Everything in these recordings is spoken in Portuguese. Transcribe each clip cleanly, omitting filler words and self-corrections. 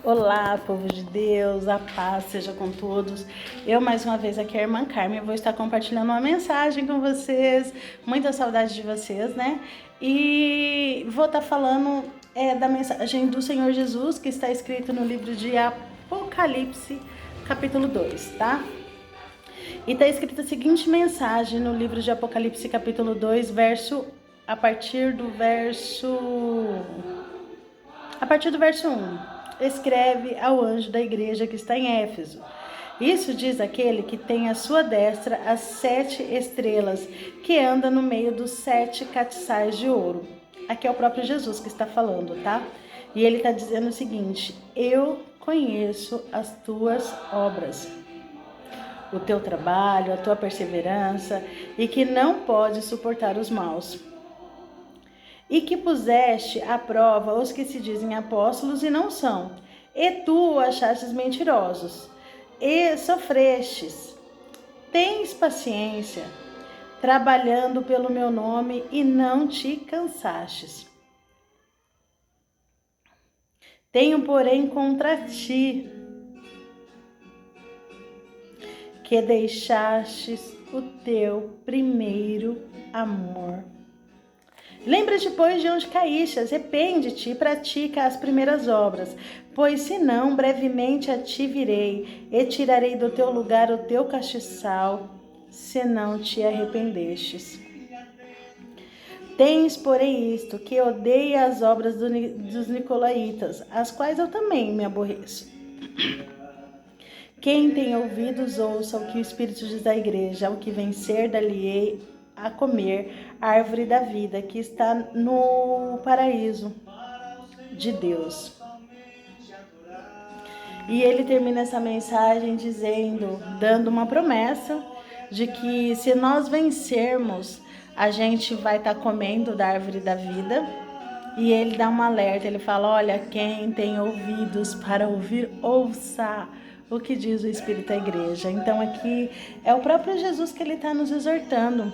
Olá, povo de Deus, a paz seja com todos. Eu, mais uma vez, aqui a irmã Carmen, vou estar compartilhando uma mensagem com vocês. Muita saudade de vocês, né? E vou estar falando da mensagem do Senhor Jesus, que está escrito no livro de Apocalipse, capítulo 2, tá? E está escrita a seguinte mensagem no livro de Apocalipse, capítulo 2, a partir do verso 1. Escreve ao anjo da igreja que está em Éfeso. Isso diz aquele que tem à sua destra as 7 estrelas, que anda no meio dos 7 castiçais de ouro. Aqui é o próprio Jesus que está falando, tá? E ele está dizendo o seguinte: eu conheço as tuas obras, o teu trabalho, a tua perseverança, e que não pode suportar os maus. E que puseste à prova os que se dizem apóstolos e não são, e tu achastes mentirosos, e sofrestes. Tens paciência, trabalhando pelo meu nome, e não te cansastes. Tenho, porém, contra ti, que deixastes o teu primeiro amor. Lembra-te, pois, de onde caíste, arrepende-te e pratica as primeiras obras, pois senão brevemente a ti virei e tirarei do teu lugar o teu castiçal, se não te arrependestes. Tens, porém, isto, que odeia as obras dos nicolaítas, as quais eu também me aborreço. Quem tem ouvidos, ouça o que o Espírito diz à igreja. Ao que vencer, dar-lhe-ei a comer a árvore da vida que está no paraíso de Deus. E ele termina essa mensagem dando uma promessa de que se nós vencermos, a gente vai estar comendo da árvore da vida. E ele dá um alerta, ele fala: olha, quem tem ouvidos para ouvir, ouça o que diz o Espírito à igreja. Então aqui é o próprio Jesus que ele está nos exortando.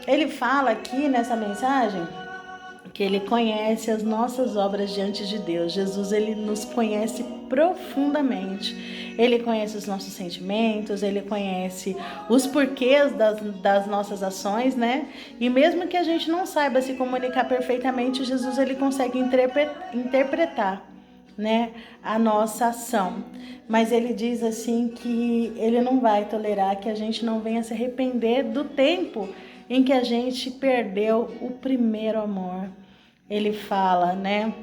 Ele fala aqui nessa mensagem que ele conhece as nossas obras diante de Deus. Jesus, ele nos conhece profundamente. Ele conhece os nossos sentimentos, ele conhece os porquês das nossas ações, né? E mesmo que a gente não saiba se comunicar perfeitamente, Jesus, ele consegue interpretar, né, a nossa ação. Mas ele diz assim que ele não vai tolerar que a gente não venha se arrepender do tempo em que a gente perdeu o primeiro amor. Ele fala, né?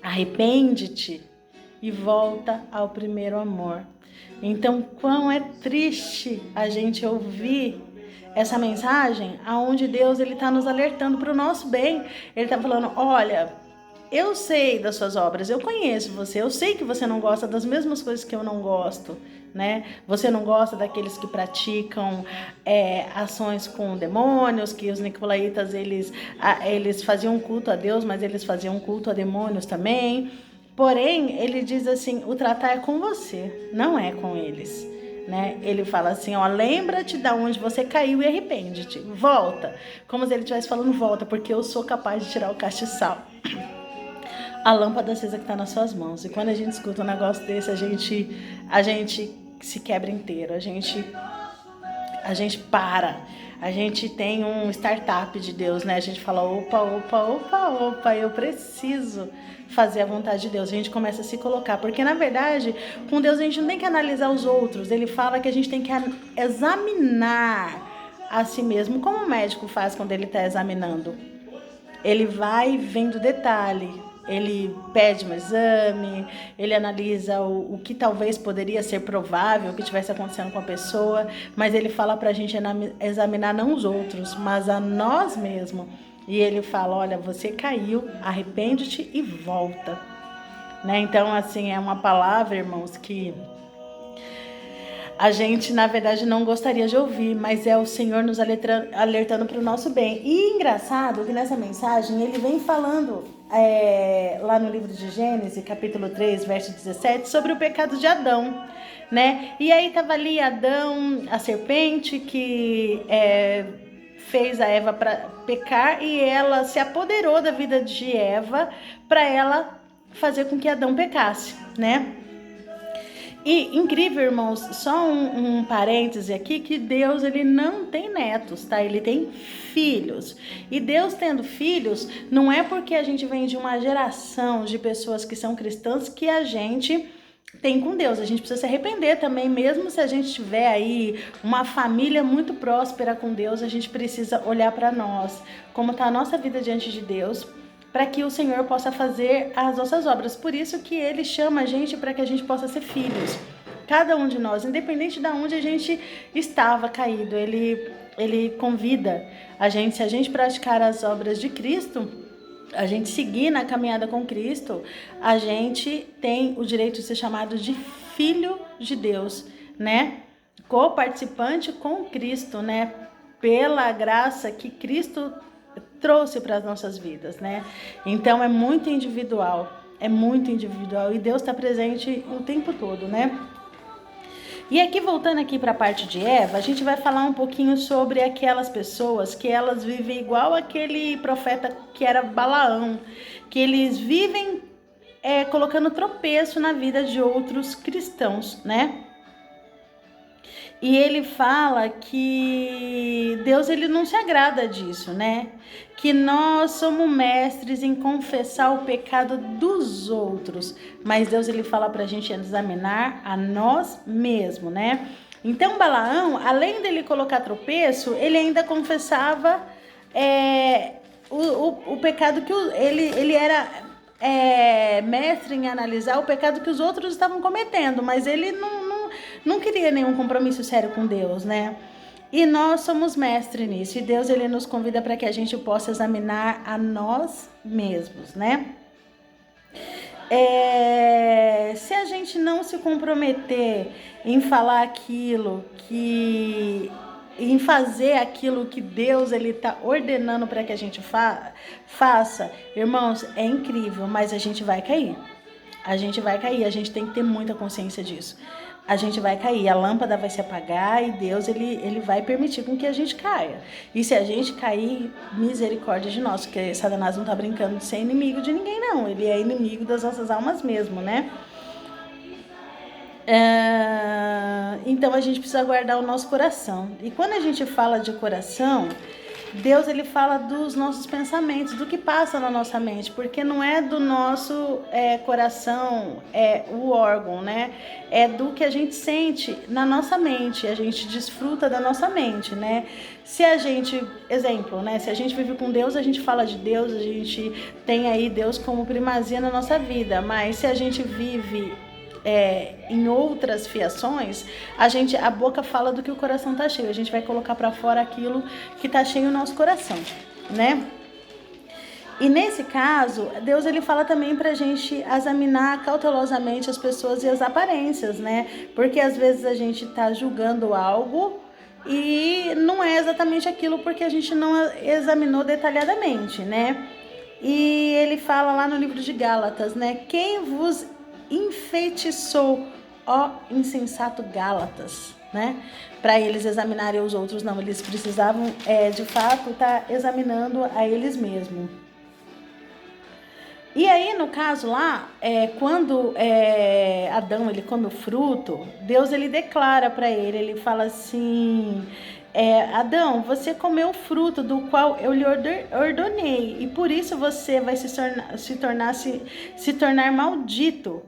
Arrepende-te e volta ao primeiro amor. Então, quão é triste a gente ouvir essa mensagem, aonde Deus ele está nos alertando para o nosso bem. Ele está falando: olha, eu sei das suas obras, eu conheço você, eu sei que você não gosta das mesmas coisas que eu não gosto, né? Você não gosta daqueles que praticam ações com demônios, que os nicolaítas, eles faziam culto a Deus, mas eles faziam culto a demônios também. Porém, ele diz assim: o tratar é com você, não é com eles. Né? Ele fala assim: ó, lembra-te de onde você caiu e arrepende-te, volta, como se ele estivesse falando: volta, porque eu sou capaz de tirar o castiçal. A lâmpada acesa que está nas suas mãos. E quando a gente escuta um negócio desse, a gente se quebra inteiro, a gente para, a gente tem um startup de Deus, né? A gente fala: opa, eu preciso fazer a vontade de Deus. A gente começa a se colocar, porque na verdade, com Deus a gente não tem que analisar os outros. Ele fala que a gente tem que examinar a si mesmo, como o médico faz quando ele está examinando. Ele vai vendo detalhe, ele pede um exame, ele analisa o que talvez poderia ser provável que estivesse acontecendo com a pessoa, mas ele fala pra gente examinar não os outros, mas a nós mesmos. E ele fala: olha, você caiu, arrepende-te e volta. Né? Então, assim, é uma palavra, irmãos, que a gente, na verdade, não gostaria de ouvir, mas é o Senhor nos alertando para o nosso bem. E engraçado que nessa mensagem ele vem falando lá no livro de Gênesis, capítulo 3, verso 17, sobre o pecado de Adão, né? E aí estava ali Adão, a serpente, que fez a Eva para pecar, e ela se apoderou da vida de Eva para ela fazer com que Adão pecasse. né? E incrível, irmãos, só um parêntese aqui, que Deus, ele não tem netos, tá? Ele tem filhos. E Deus tendo filhos, não é porque a gente vem de uma geração de pessoas que são cristãs que a gente tem com Deus. A gente precisa se arrepender também, mesmo se a gente tiver aí uma família muito próspera com Deus, a gente precisa olhar para nós, como tá a nossa vida diante de Deus, para que o Senhor possa fazer as nossas obras. Por isso que Ele chama a gente para que a gente possa ser filhos. Cada um de nós, independente de onde a gente estava caído, Ele convida a gente, se a gente praticar as obras de Cristo, a gente seguir na caminhada com Cristo, a gente tem o direito de ser chamado de filho de Deus, né? Co-participante com Cristo, né? Pela graça que Cristo trouxe para as nossas vidas, né? Então é muito individual e Deus está presente o tempo todo, né? E aqui, voltando aqui para a parte de Eva, a gente vai falar um pouquinho sobre aquelas pessoas que elas vivem igual aquele profeta que era Balaão, que eles vivem colocando tropeço na vida de outros cristãos, né? E ele fala que Deus, ele não se agrada disso, né? Que nós somos mestres em confessar o pecado dos outros, mas Deus, ele fala pra gente examinar a nós mesmos, né? Então Balaão, além dele colocar tropeço, ele ainda confessava o pecado que ele era mestre em analisar o pecado que os outros estavam cometendo, mas ele não queria nenhum compromisso sério com Deus, né? E nós somos mestres nisso. E Deus, ele nos convida para que a gente possa examinar a nós mesmos, né? Se a gente não se comprometer em falar aquilo em fazer aquilo que Deus, ele está ordenando para que a gente faça, irmãos, é incrível, mas a gente vai cair. A gente vai cair, a gente tem que ter muita consciência disso. A gente vai cair, a lâmpada vai se apagar e Deus, ele vai permitir com que a gente caia. E se a gente cair, misericórdia de nós, porque Satanás não tá brincando de ser inimigo de ninguém, não. Ele é inimigo das nossas almas mesmo, né? Então a gente precisa guardar o nosso coração. E quando a gente fala de coração, Deus, ele fala dos nossos pensamentos, do que passa na nossa mente, porque não é do nosso coração, o órgão, né? É do que a gente sente na nossa mente, a gente desfruta da nossa mente, né? Se a gente, exemplo, né? Se a gente vive com Deus, a gente fala de Deus, a gente tem aí Deus como primazia na nossa vida, mas se a gente vive em outras fiações, a boca fala do que o coração tá cheio, a gente vai colocar para fora aquilo que tá cheio no nosso coração, né? E nesse caso, Deus, ele fala também pra gente examinar cautelosamente as pessoas e as aparências, né? Porque às vezes a gente tá julgando algo e não é exatamente aquilo porque a gente não examinou detalhadamente, né? E ele fala lá no livro de Gálatas, né? Quem vos enfeitiçou, ó insensato Gálatas, né? Para eles examinarem os outros, não, eles precisavam de fato estar examinando a eles mesmos. E aí, no caso lá, quando Adão, ele come o fruto, Deus, ele declara para ele fala assim: Adão, você comeu o fruto do qual eu lhe ordenei, e por isso você vai se tornar maldito,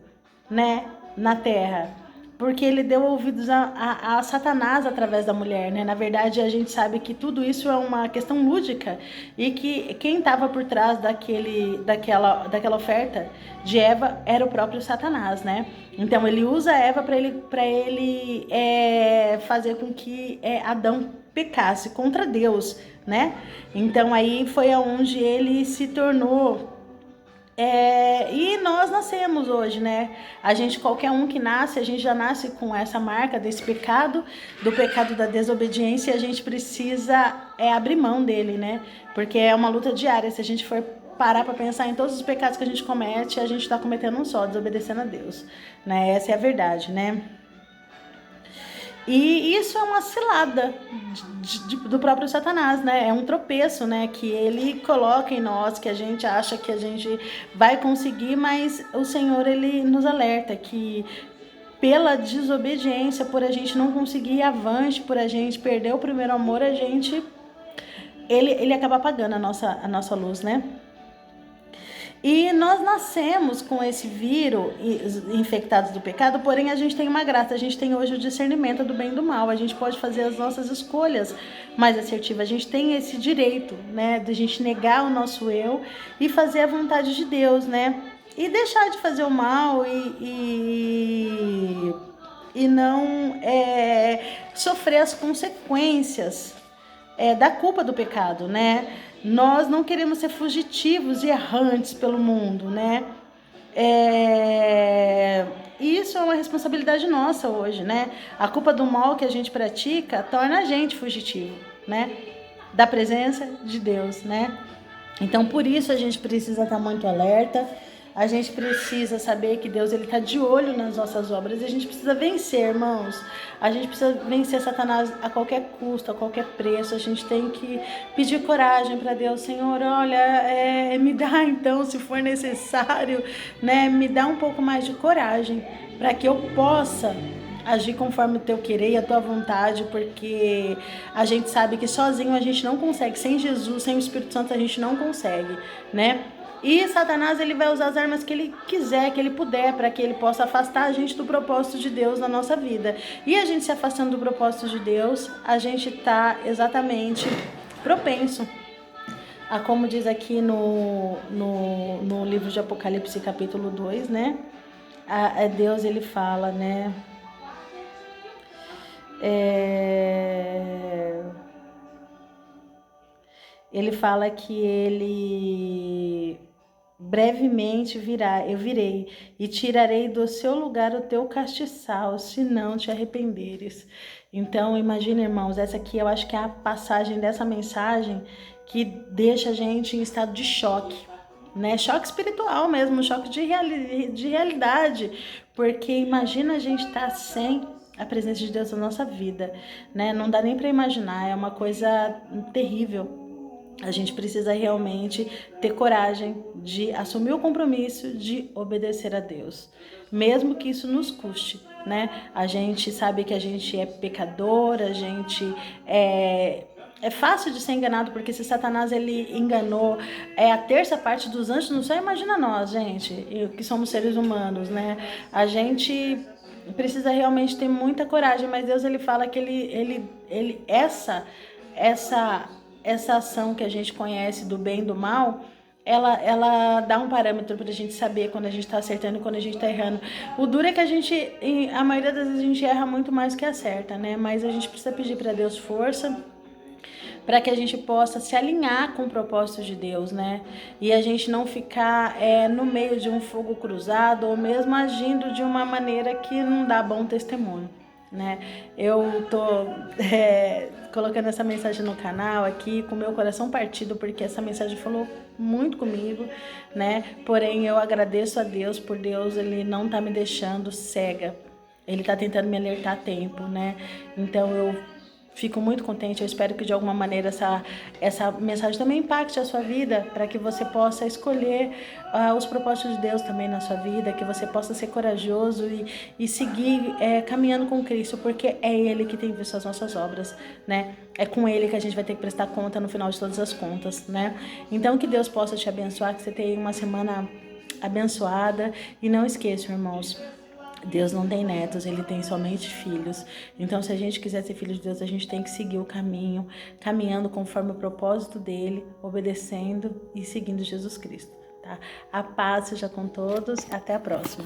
né, na terra, porque ele deu ouvidos a Satanás através da mulher, né? Na verdade, a gente sabe que tudo isso é uma questão lúdica e que quem estava por trás daquela oferta de Eva era o próprio Satanás, né? Então ele usa Eva para ele fazer com que Adão pecasse contra Deus, né? Então aí foi aonde ele se tornou. E nós nascemos hoje, né? Qualquer um que nasce, a gente já nasce com essa marca desse pecado, do pecado da desobediência, e a gente precisa abrir mão dele, né? Porque é uma luta diária. Se a gente for parar para pensar em todos os pecados que a gente comete, a gente está cometendo um só, desobedecendo a Deus, né? Essa é a verdade, né? E isso é uma cilada do próprio Satanás, né? É um tropeço, né? Que ele coloca em nós, que a gente acha que a gente vai conseguir, mas o Senhor, ele nos alerta que pela desobediência, por a gente não conseguir ir avante, por a gente perder o primeiro amor, ele acaba apagando a nossa luz, né? E nós nascemos com esse vírus infectados do pecado, porém a gente tem uma graça, a gente tem hoje o discernimento do bem e do mal, a gente pode fazer as nossas escolhas mais assertivas, a gente tem esse direito, né, de a gente negar o nosso eu e fazer a vontade de Deus, né, e deixar de fazer o mal e não sofrer as consequências da culpa do pecado, né? Nós não queremos ser fugitivos e errantes pelo mundo, né? E isso é uma responsabilidade nossa hoje, né? A culpa do mal que a gente pratica torna a gente fugitivo, né? Da presença de Deus, né? Então, por isso a gente precisa estar muito alerta. A gente precisa saber que Deus ele está de olho nas nossas obras e a gente precisa vencer, irmãos. A gente precisa vencer Satanás a qualquer custo, a qualquer preço. A gente tem que pedir coragem para Deus. Senhor, olha, me dá então, se for necessário, né? Me dá um pouco mais de coragem para que eu possa agir conforme o teu querer e a tua vontade, porque a gente sabe que sozinho a gente não consegue. Sem Jesus, sem o Espírito Santo, a gente não consegue, né? E Satanás ele vai usar as armas que ele quiser, que ele puder, para que ele possa afastar a gente do propósito de Deus na nossa vida. E a gente se afastando do propósito de Deus, a gente está exatamente propenso a, como diz aqui no livro de Apocalipse, capítulo 2, né? Deus ele fala, né? Ele fala que ele brevemente virá, eu virei e tirarei do seu lugar o teu castiçal, se não te arrependeres. Então, imagina, irmãos, essa aqui eu acho que é a passagem dessa mensagem que deixa a gente em estado de choque, né? Choque espiritual mesmo, choque de realidade, porque imagina a gente estar sem a presença de Deus na nossa vida, né? Não dá nem para imaginar, é uma coisa terrível. A gente precisa realmente ter coragem de assumir o compromisso de obedecer a Deus, mesmo que isso nos custe, né? A gente sabe que a gente é pecador, a gente é fácil de ser enganado, porque se Satanás ele enganou a terça parte dos anjos no céu, imagina nós, gente, que somos seres humanos, né? A gente precisa realmente ter muita coragem, mas Deus ele fala que essa ação que a gente conhece do bem e do mal, ela dá um parâmetro pra gente saber quando a gente tá acertando e quando a gente tá errando. O duro é que a maioria das vezes a gente erra muito mais do que acerta, né? Mas a gente precisa pedir pra Deus força, para que a gente possa se alinhar com o propósito de Deus, né? E a gente não ficar no meio de um fogo cruzado ou mesmo agindo de uma maneira que não dá bom testemunho, né? Eu tô colocando essa mensagem no canal aqui com meu coração partido, porque essa mensagem falou muito comigo, né? Porém, eu agradeço a Deus por Deus, ele não tá me deixando cega. Ele tá tentando me alertar a tempo, né? Então eu fico muito contente, eu espero que de alguma maneira essa mensagem também impacte a sua vida, para que você possa escolher os propósitos de Deus também na sua vida, que você possa ser corajoso e seguir caminhando com Cristo, porque é Ele que tem visto as nossas obras, né? É com Ele que a gente vai ter que prestar conta no final de todas as contas, né? Então que Deus possa te abençoar, que você tenha uma semana abençoada e não esqueçam, irmãos, Deus não tem netos, ele tem somente filhos. Então, se a gente quiser ser filho de Deus, a gente tem que seguir o caminho, caminhando conforme o propósito dele, obedecendo e seguindo Jesus Cristo, tá? A paz seja com todos, até a próxima.